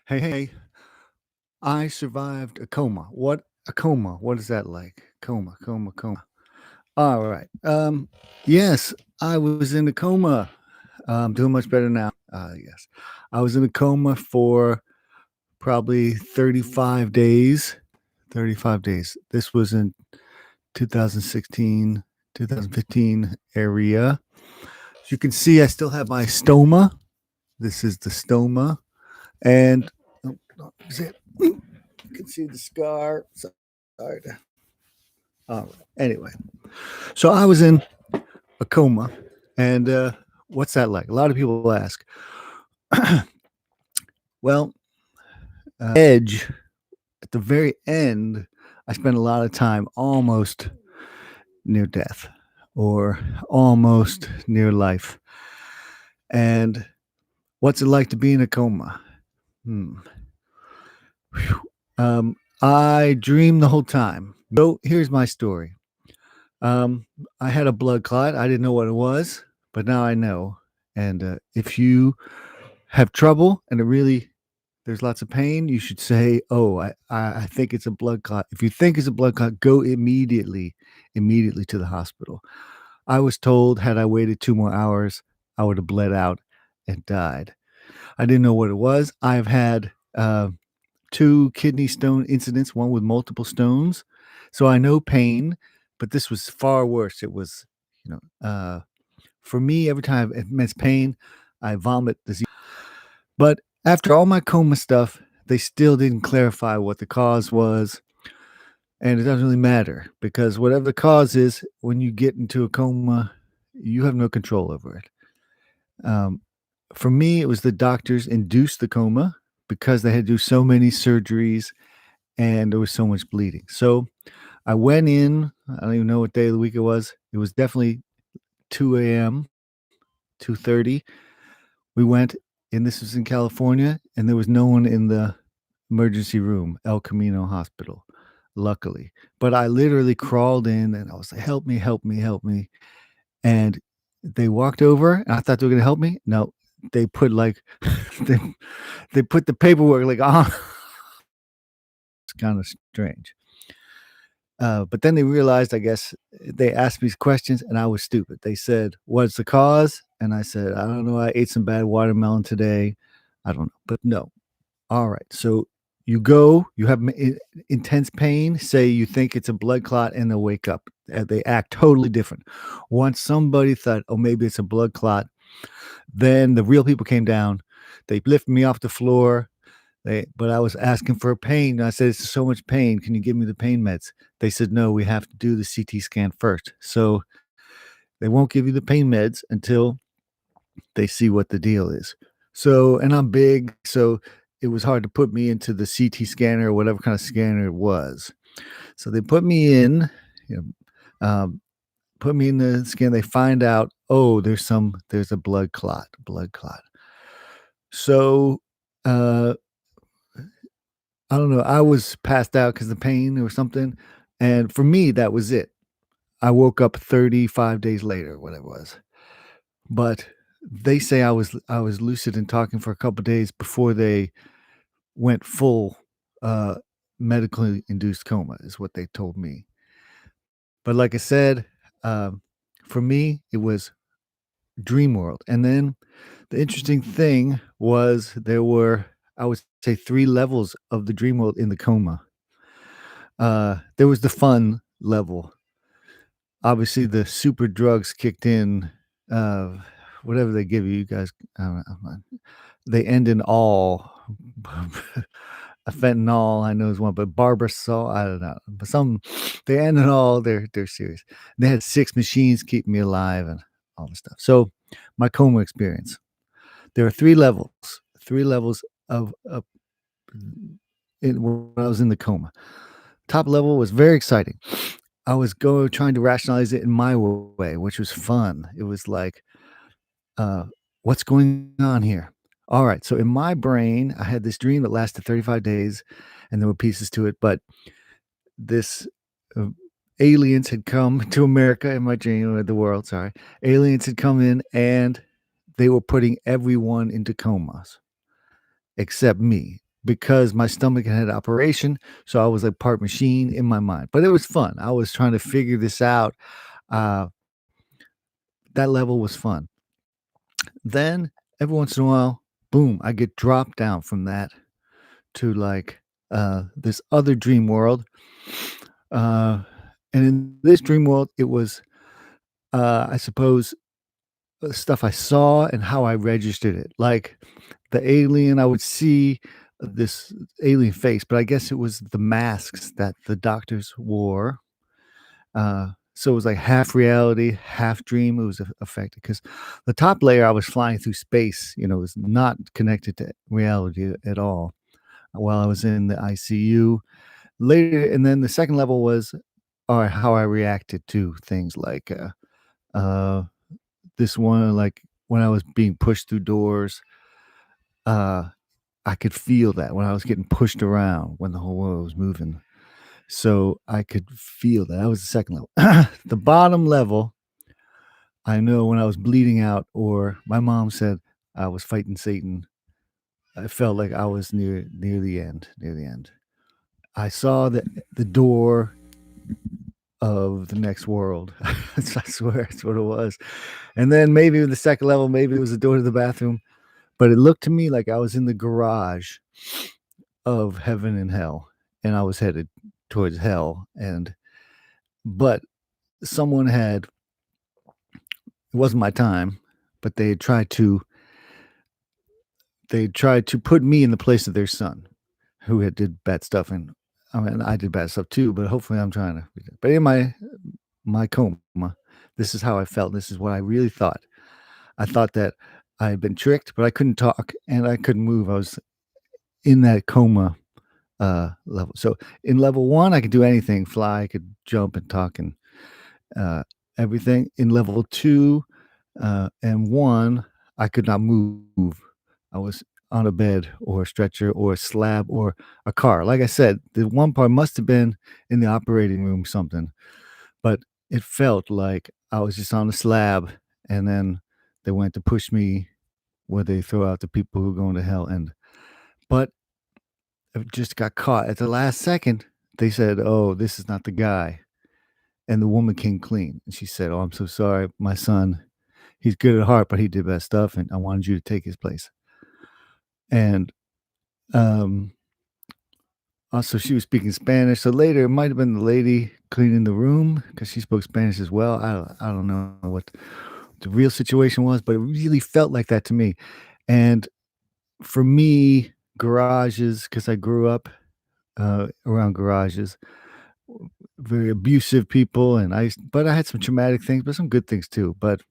Hey, hey, I survived a coma. What a coma? What is that like? Coma, coma, coma. All right. Yes, I was in a coma. I'm doing much better now. Yes, I was in a coma for probably 35 days. 35 days. This was in 2016, 2015 area. As you can see, I still have my stoma. This is the stoma. And oh, is it? You can see the scar. Sorry. All right. Anyway, so I was in a coma, and what's that like? A lot of people ask. Well, edge at the very end, I spent a lot of time almost near death or almost near life. And what's it like to be in a coma? Hmm. Whew. I dreamed the whole time. So here's my story. I had a blood clot. I didn't know what it was, but now I know. And if you have trouble and there's lots of pain, you should say, "Oh, I think it's a blood clot." If you think it's a blood clot, go immediately to the hospital. I was told had I waited 2 more hours, I would have bled out and died. I didn't know what it was. I've had two kidney stone incidents, one with multiple stones. So I know pain, but this was far worse. It was, for me, every time it meant pain, I vomit disease. But after all my coma stuff, they still didn't clarify what the cause was. And it doesn't really matter because whatever the cause is, when you get into a coma, you have no control over it. Um, for me, it was the doctors induced the coma because they had to do so many surgeries and there was so much bleeding. So I went in. I don't even know what day of the week it was. It was definitely 2 a.m., 2:30. We went, and this was in California, and there was no one in the emergency room, El Camino Hospital, luckily. But I literally crawled in, and I was like, "Help me, help me, help me!" And they walked over, and I thought they were gonna help me. No, they put like they they put the paperwork like on. It's kind of strange. But then they realized, I guess, they asked me questions and I was stupid. They said, "What's the cause?" And I said, "I don't know. I ate some bad watermelon today. I don't know." But no. All right. So you go, you have intense pain, say you think it's a blood clot, and they'll wake up. They act totally different. Once somebody thought, "Oh, maybe it's a blood clot," then the real people came down. They lifted me off the floor. But I was asking for pain. I said, "It's so much pain. Can you give me the pain meds?" They said, "No, we have to do the CT scan first." So they won't give you the pain meds until they see what the deal is. So, and I'm big, so it was hard to put me into the CT scanner or whatever kind of scanner it was. So they put me in, you put me in the scan. They find out, oh, there's a blood clot. So, uh, I don't know. I was passed out because of pain or something, and for me, that was it. I woke up 35 days later, whatever it was. But they say I was lucid and talking for a couple days before they went full, uh, medically induced coma is what they told me. But like I said, um, for me, it was dream world. And then the interesting thing was there were, I would say, 3 levels of the dream world in the coma. There was the fun level. Obviously, the super drugs kicked in, uh, whatever they give you, you guys, I don't know, they end in all. A fentanyl, I know is one, but Barbasol, I don't know. But they end in all, they're serious. They had 6 machines keeping me alive and all this stuff. So, my coma experience. There are 3 levels of when I was in the coma. Top level was very exciting. I was trying to rationalize it in my way, which was fun. It was like, uh, what's going on here? All right. So in my brain, I had this dream that lasted 35 days and there were pieces to it, but this uh, aliens had come to America in my dream, or the world, sorry. Aliens had come in and they were putting everyone into comas except me. because my stomach had had an operation, so I was like part machine in my mind. But it was fun. I was trying to figure this out. Uh, that level was fun. Then every once in a while, boom, I get dropped down from that to like this other dream world. Uh, and in this dream world, it was, I suppose, stuff I saw and how I registered it. Like the alien, I would see this alien face, but I guess it was the masks that the doctors wore. So it was like half reality, half dream. It was affected because the top layer I was flying through space, was not connected to reality at all while I was in the ICU. Later, and then the second level was how I reacted to things like uh, this one, like when I was being pushed through doors. Uh, I could feel that when I was getting pushed around when the whole world was moving. So I could feel that. That was the second level. The bottom level, I know when I was bleeding out, or my mom said I was fighting Satan. I felt like I was near the end, near the end. I saw the door of the next world. I swear that's what it was. And then maybe the second level, maybe it was the door to the bathroom, but it looked to me like I was in the garage of heaven and hell, and I was headed towards hell. But someone had, it wasn't my time, but they tried to put me in the place of their son who had did bad stuff. And I mean, I did bad stuff too, but hopefully I'm trying to, but in my coma, this is how I felt. This is what I really thought. I thought that I had been tricked, but I couldn't talk and I couldn't move. I was in that coma level. So in level 1, I could do anything, fly, I could jump and talk and uh, everything. In level 2 and 1, I could not move. I was on a bed or a stretcher or a slab or a car. Like I said, the one part must have been in the operating room something, but it felt like I was just on a slab and then they went to push me where they throw out the people who are going to hell. But I just got caught at the last second. They said, "Oh, this is not the guy." And the woman came clean. And she said, "Oh, I'm so sorry. My son, he's good at heart, but he did bad stuff, and I wanted you to take his place." And um, also, she was speaking Spanish. So later, it might have been the lady cleaning the room because she spoke Spanish as well. I don't know what the real situation was, but it really felt like that to me. And for me, garages, because I grew up around garages, very abusive people, and but I had some traumatic things, but some good things too. But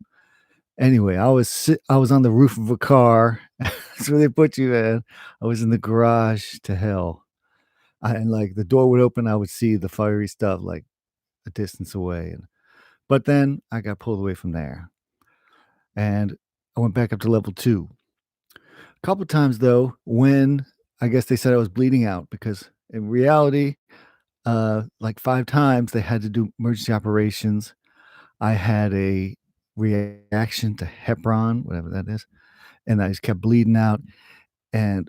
anyway, I was on the roof of a car. That's where they put you, man. I was in the garage to hell. And like the door would open, I would see the fiery stuff like a distance away. But then I got pulled away from there, and I went back up to level 2. A couple times though, when I guess they said I was bleeding out because in reality, like 5 times they had to do emergency operations. I had a reaction to heparin, whatever that is, and I just kept bleeding out. And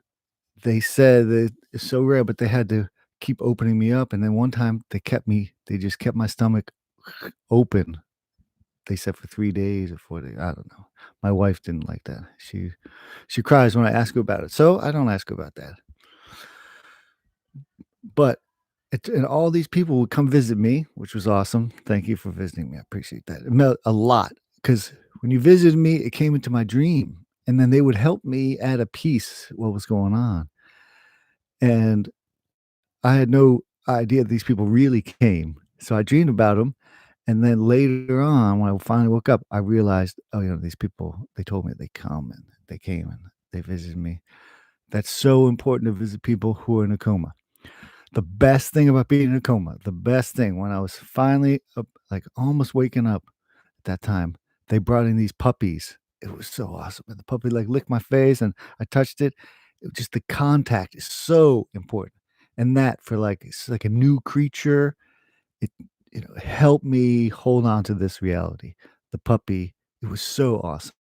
they said that it's so rare, but they had to keep opening me up. And then one time they just kept my stomach open. They said for 3 days or 4 days. I don't know. My wife didn't like that. She cries when I ask her about it. So I don't ask her about that. But and all these people would come visit me, which was awesome. Thank you for visiting me. I appreciate that. It meant a lot because when you visited me, it came into my dream, and then they would help me add a piece what was going on. And I had no idea these people really came. So I dreamed about them, and then later on, when I finally woke up, I realized, oh, these people, they told me they come and they came and they visited me. That's so important to visit people who are in a coma. The best thing about being in a coma, the best thing when I was finally up, like almost waking up at that time, they brought in these puppies. It was so awesome. And the puppy like licked my face and I touched it. It was just the contact is so important. And that for like it's like a new creature, it helped me hold on to this reality. The puppy, it was so awesome.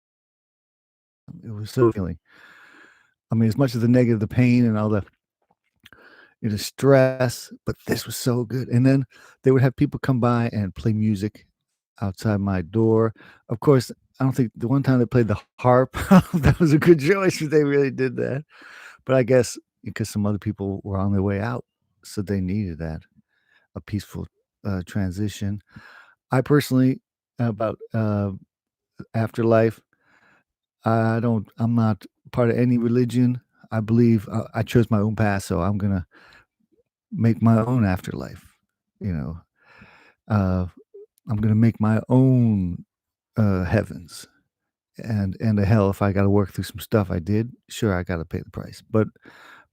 It was so feeling. I mean, as much as the negative, the pain and all that. stress, but this was so good. And then they would have people come by and play music outside my door. Of course, I don't think the one time they played the harp, that was a good choice if they really did that. But I guess because some other people were on their way out, so they needed that, a peaceful transition. I personally, about afterlife, I'm not part of any religion. I believe I chose my own path, so I'm going to make my own afterlife. You know, uh, I'm going to make my own heavens and a hell. If I got to work through some stuff I did, sure, I got to pay the price. But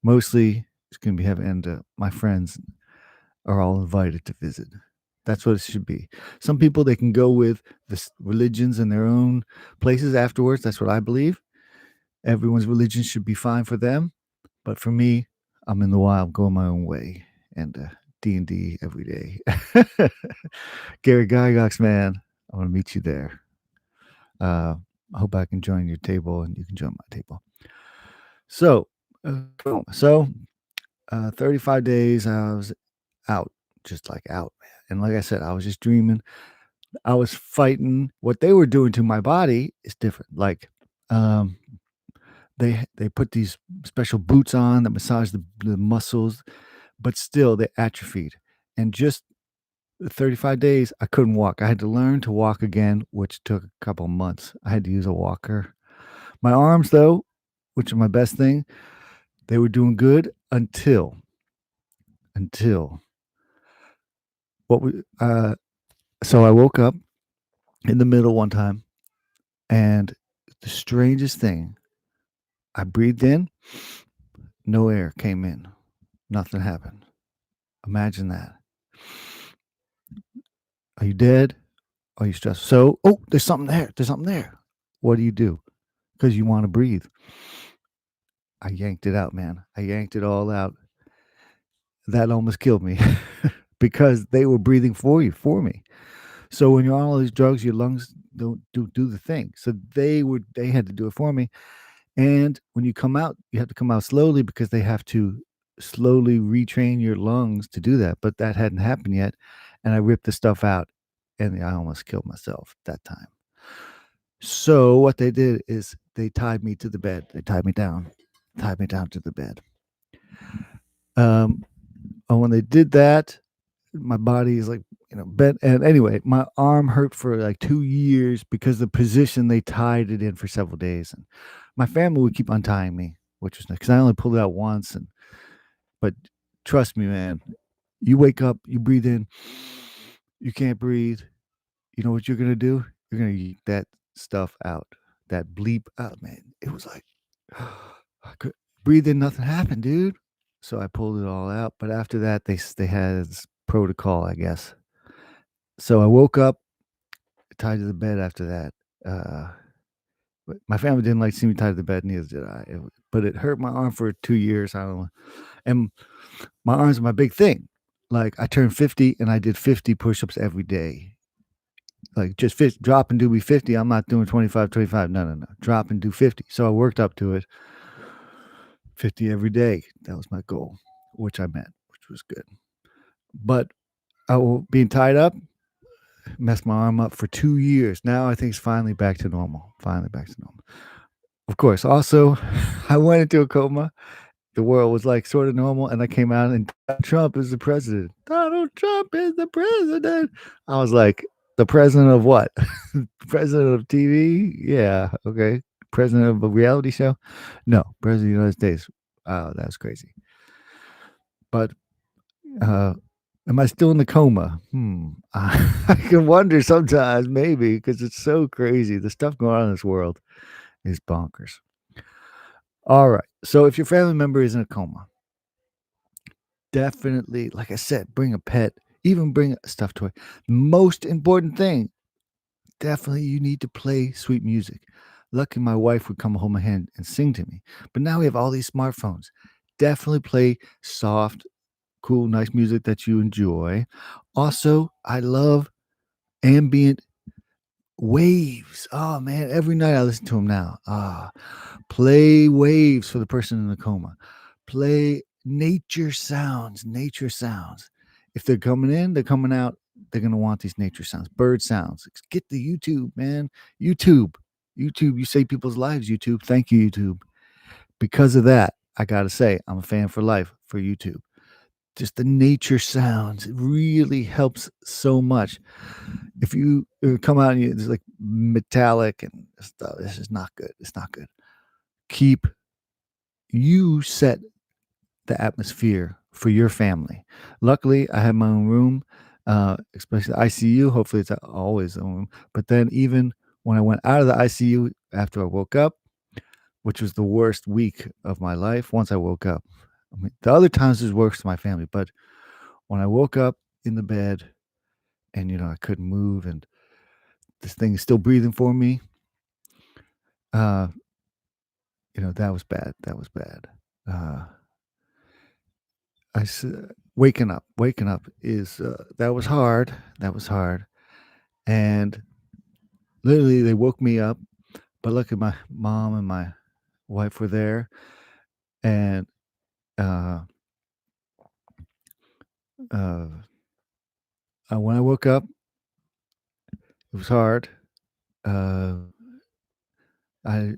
mostly, it's going to be heaven. And my friends are all invited to visit. That's what it should be. Some people they can go with religions in their own places afterwards. That's what I believe. Everyone's religion should be fine for them, but for me, I'm in the wild, going my own way, and D&D every day. Gary Gygax, man, I want to meet you there. I hope I can join your table and you can join my table. So, cool. So 35 days I was out, just like out, man. And like I said, I was just dreaming. I was fighting. What they were doing to my body is different. Like, they put these special boots on that massage the muscles, but still they atrophied. And just 35 days, I couldn't walk. I had to learn to walk again, which took a couple months. I had to use a walker. My arms, though, which are my best thing, they were doing good until what we. So I woke up in the middle one time, and the strangest thing, I breathed in, no air came in, nothing happened. Imagine that. Are you dead? Are you stressed? So, oh, there's something there. There's something there. What do you do? Because you want to breathe. I yanked it out, man. I yanked it all out. That almost killed me because they were breathing for me. So when you're on all these drugs, your lungs don't do the thing. So they had to do it for me. And when you come out, you have to come out slowly because they have to slowly retrain your lungs to do that. But that hadn't happened yet. And I ripped the stuff out and I almost killed myself that time. So what they did is they tied me to the bed. They tied me down to the bed. And when they did that, my body is like, bent. And anyway, my arm hurt for like 2 years because the position they tied it in for several days. And my family would keep untying me, which was nice because I only pulled it out once. But trust me, man, you wake up, you breathe in, you can't breathe. You know what you're gonna do? You're gonna eat that stuff out, that bleep out, man. It was like I could breathe in, nothing happened, dude. So I pulled it all out. But after that, they had this protocol, I guess. So I woke up, tied to the bed after that. But my family didn't like to see me tied to the bed, neither did I. But it hurt my arm for 2 years. I don't know. And my arms are my big thing. Like I turned 50 and I did 50 push-ups every day. Like just drop and do me 50. I'm not doing 25, 25. No. Drop and do 50. So I worked up to it. 50 every day. That was my goal, which I met, which was good. But being tied up messed my arm up for 2 years. Now I think it's finally back to normal. Of course, also, I went into a coma. The world was like sort of normal, and I came out and Donald Trump is the president. Donald Trump is the president. I was like, the president of what? President of TV? Yeah, okay. President of a reality show? No, president of the United States. Oh, that's crazy. But am I still in the coma? I can wonder sometimes, maybe, because it's so crazy. The stuff going on in this world is bonkers. All right. So if your family member is in a coma, definitely, like I said, bring a pet, even bring a stuffed toy. Most important thing, definitely you need to play sweet music. Lucky my wife would come hold my hand and sing to me. But now we have all these smartphones. Definitely play soft, cool, nice music that you enjoy. Also, I love ambient waves. Oh man, every night I listen to them now. Play waves for the person in the coma. Play nature sounds, nature sounds. If they're coming in, they're coming out, they're gonna want these nature sounds, bird sounds. Get the YouTube, man. YouTube. YouTube, you save people's lives, YouTube. Thank you, YouTube. Because of that, I gotta say, I'm a fan for life for YouTube. Just the nature sounds, it really helps so much. If you come out and it's like metallic and stuff, this is not good. It's not good. Keep you set the atmosphere for your family. Luckily, I have my own room, especially the ICU. Hopefully, it's always the own room. But then, even when I went out of the ICU after I woke up, which was the worst week of my life, once I woke up, I mean, the other times was worse to my family. But when I woke up in the bed and I couldn't move, and this thing is still breathing for me, uh, that was bad. That was bad. Uh, I s- waking up is that was hard. That was hard. And literally, they woke me up. But luckily, my mom and my wife were there. And uh, uh, when I woke up, it was hard. Uh, I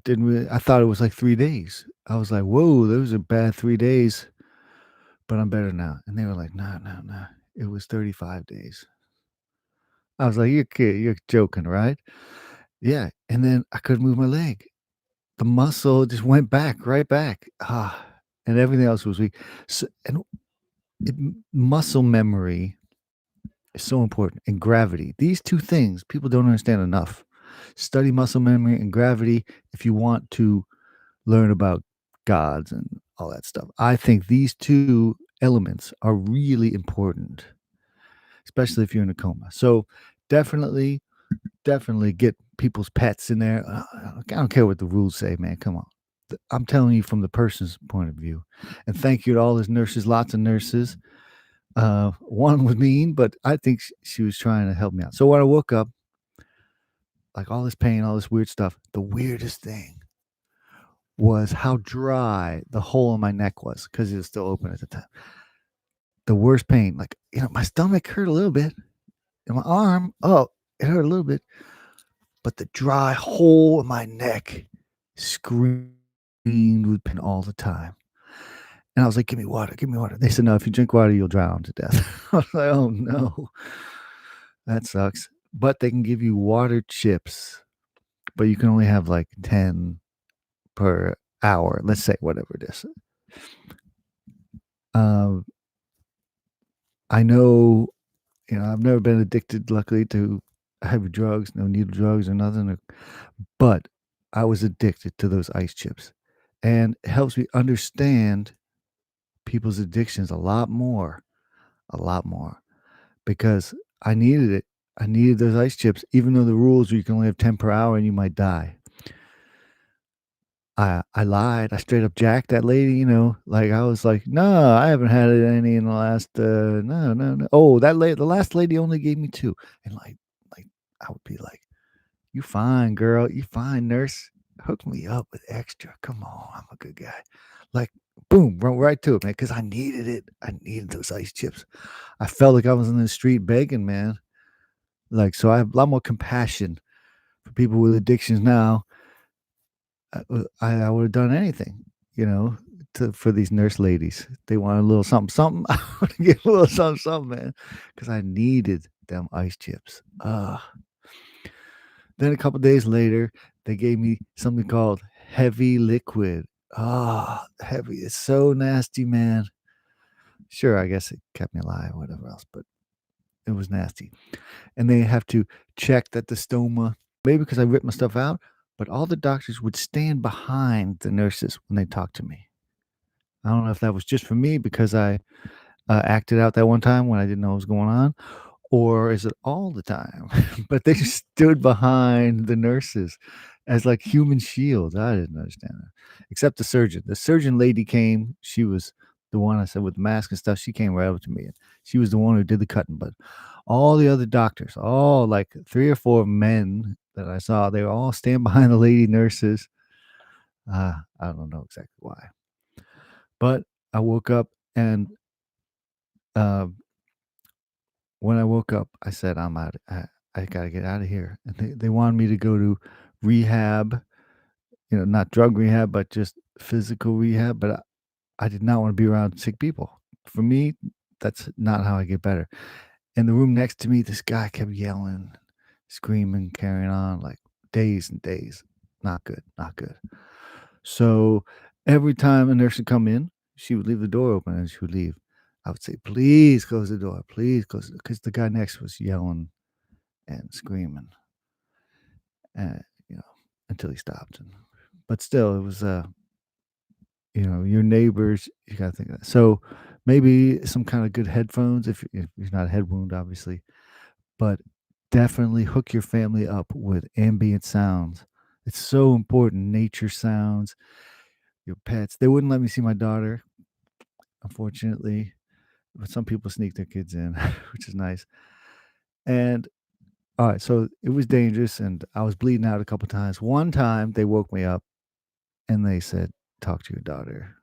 didn't really, I thought it was like 3 days. I was like, whoa, those are bad 3 days, but I'm better now. And they were like, no, no, no. It was 35 days. I was like, you're joking, right? Yeah. And then I couldn't move my leg. The muscle just went back, right back. And everything else was weak. So, and muscle memory is so important, and gravity. These two things people don't understand enough. Study muscle memory and gravity if you want to learn about gods and all that stuff. I think these two elements are really important, especially if you're in a coma. So definitely, definitely get people's pets in there. I don't care what the rules say, man. Come on. I'm telling you from the person's point of view. And thank you to all those nurses, lots of nurses. One was mean, but I think she was trying to help me out. So when I woke up, like all this pain, all this weird stuff, the weirdest thing was how dry the hole in my neck was because it was still open at the time. The worst pain, like, my stomach hurt a little bit and my arm, oh, it hurt a little bit, but the dry hole in my neck screamed with pain all the time. And I was like, give me water, give me water. They said, no, if you drink water, you'll drown to death. I was like, oh no, that sucks. But they can give you water chips, but you can only have like 10 per hour. Let's say whatever it is. Um, I know, I've never been addicted, luckily, to heavy drugs, no needle drugs or nothing. But I was addicted to those ice chips. And it helps me understand people's addictions a lot more, because I needed it. I needed those ice chips, even though the rules are you can only have 10 per hour and you might die. I lied. I straight up jacked that lady, like I was like, no, I haven't had any in the last, no, no, no. Oh, the last lady only gave me two. And like, I would be like, you fine, girl. You fine, nurse. Hook me up with extra. Come on. I'm a good guy. Like, boom, run right to it, man. Cause I needed it. I needed those ice chips. I felt like I was in the street begging, man. Like, so I have a lot more compassion for people with addictions now. I would have done anything, you know, for these nurse ladies. They want a little something, something. I would give a little something, something, man, because I needed them ice chips. Then a couple days later, they gave me something called heavy liquid. Heavy. It's so nasty, man. Sure, I guess it kept me alive, whatever else, but it was nasty. And they have to check that the stoma, maybe because I ripped my stuff out, but all the doctors would stand behind the nurses when they talked to me. I don't know if that was just for me because I acted out that one time when I didn't know what was going on, or is it all the time? But they just stood behind the nurses as like human shields. I didn't understand that. Except the surgeon. The surgeon lady came. She was the one I said with the mask and stuff. She came right up to me, and she was the one who did the cutting. But all the other doctors, all like 3 or 4 men that I saw, they were all stand behind the lady nurses. I don't know exactly why. But I woke up and, uh, when I woke up, I said, "I'm out. I gotta get out of here." And they wanted me to go to rehab, not drug rehab, but just physical rehab. But I did not want to be around sick people. For me, that's not how I get better. In the room next to me, this guy kept yelling, screaming, carrying on like days and days. Not good, not good. So every time a nurse would come in, she would leave the door open and she would leave. I would say, "Please close the door. Please close it," because the guy next was yelling and screaming, and you know, until he stopped. But still, it was your neighbors. You gotta think of that. So maybe some kind of good headphones if you're not a head wound, obviously, but definitely hook your family up with ambient sounds. It's so important. Nature sounds, your pets. They wouldn't let me see my daughter, unfortunately, but some people sneak their kids in, which is nice. And all right, so it was dangerous, and I was bleeding out a couple times. One time, they woke me up and they said, "Talk to your daughter."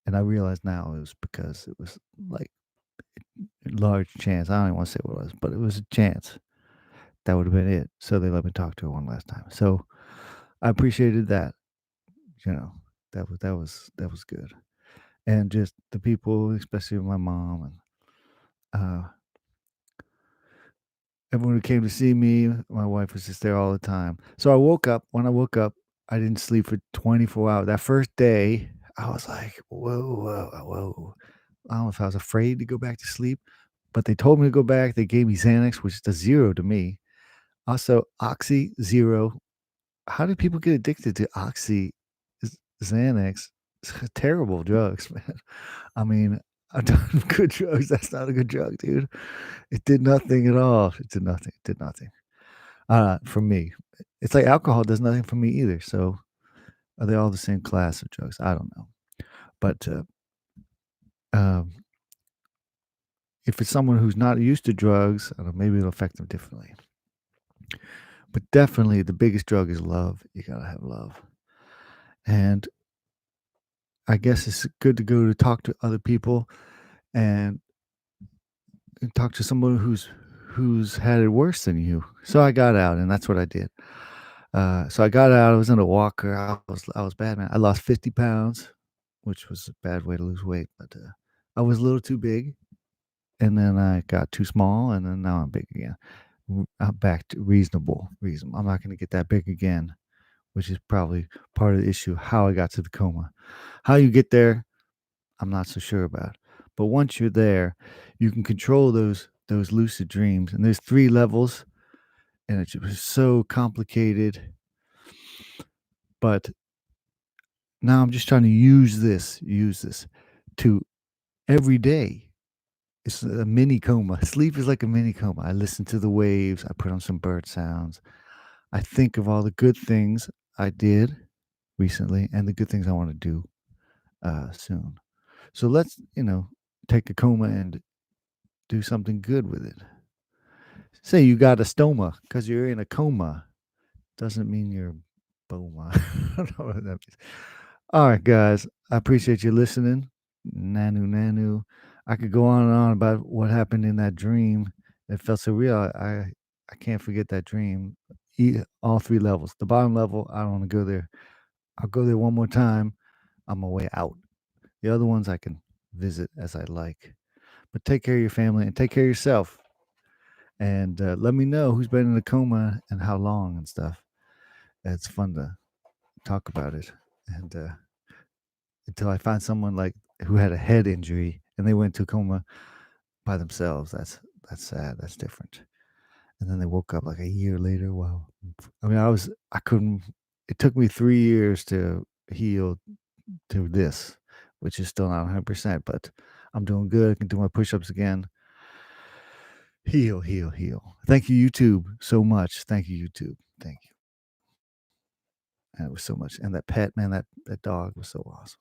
And I realize now it was because it was like a large chance. I don't even want to say what it was, but it was a chance that would have been it. So they let me talk to her one last time. So I appreciated that. You know, that was good. And just the people, especially my mom and everyone who came to see me, my wife was just there all the time. So I woke up. When I woke up, I didn't sleep for 24 hours. That first day, I was like, whoa, whoa, whoa. I don't know if I was afraid to go back to sleep, but they told me to go back. They gave me Xanax, which does zero to me. Also, Oxy, zero. How do people get addicted to Oxy, Xanax? Terrible drugs, man. I mean, I've done good drugs. That's not a good drug, dude. It did nothing at all. It did nothing. It did nothing. For me. It's like alcohol does nothing for me either. So are they all the same class of drugs? I don't know. But um, if it's someone who's not used to drugs, I don't know, maybe it'll affect them differently. But definitely the biggest drug is love. You gotta have love. And I guess it's good to go to talk to other people and talk to someone who's had it worse than you. So I got out, and that's what I did. So I got out. I was in a walker. I was bad, man. I lost 50 pounds, which was a bad way to lose weight. But I was a little too big, and then I got too small, and then now I'm big again. I'm back to reasonable. Reasonable. I'm not going to get that big again, which is probably part of the issue. How I got to the coma, how you get there, I'm not so sure about. But once you're there, you can control those lucid dreams. And there's 3 levels, and it was so complicated. But now I'm just trying to use this to every day. It's a mini coma. Sleep is like a mini coma. I listen to the waves. I put on some bird sounds. I think of all the good things I did recently and the good things I want to do soon. So let's, take a coma and do something good with it. Say you got a stoma because you're in a coma. Doesn't mean you're boma. I don't know what that means. All right, guys. I appreciate you listening. Nanu, nanu. I could go on and on about what happened in that dream. It felt so real. I can't forget that dream. All 3 levels. The bottom level, I don't want to go there. I'll go there one more time on my way out. The other ones I can visit as I like. But take care of your family and take care of yourself. And let me know who's been in a coma and how long and stuff. It's fun to talk about it. And until I find someone like who had a head injury and they went to coma by themselves, that's sad. That's different. And then they woke up like a year later. Wow. I mean, I couldn't. It took me 3 years to heal to this, which is still not 100%, but I'm doing good. I can do my push-ups again. Heal, heal, heal. Thank you, YouTube, so much. Thank you, YouTube. Thank you. And it was so much. And that pet, man, that dog was so awesome.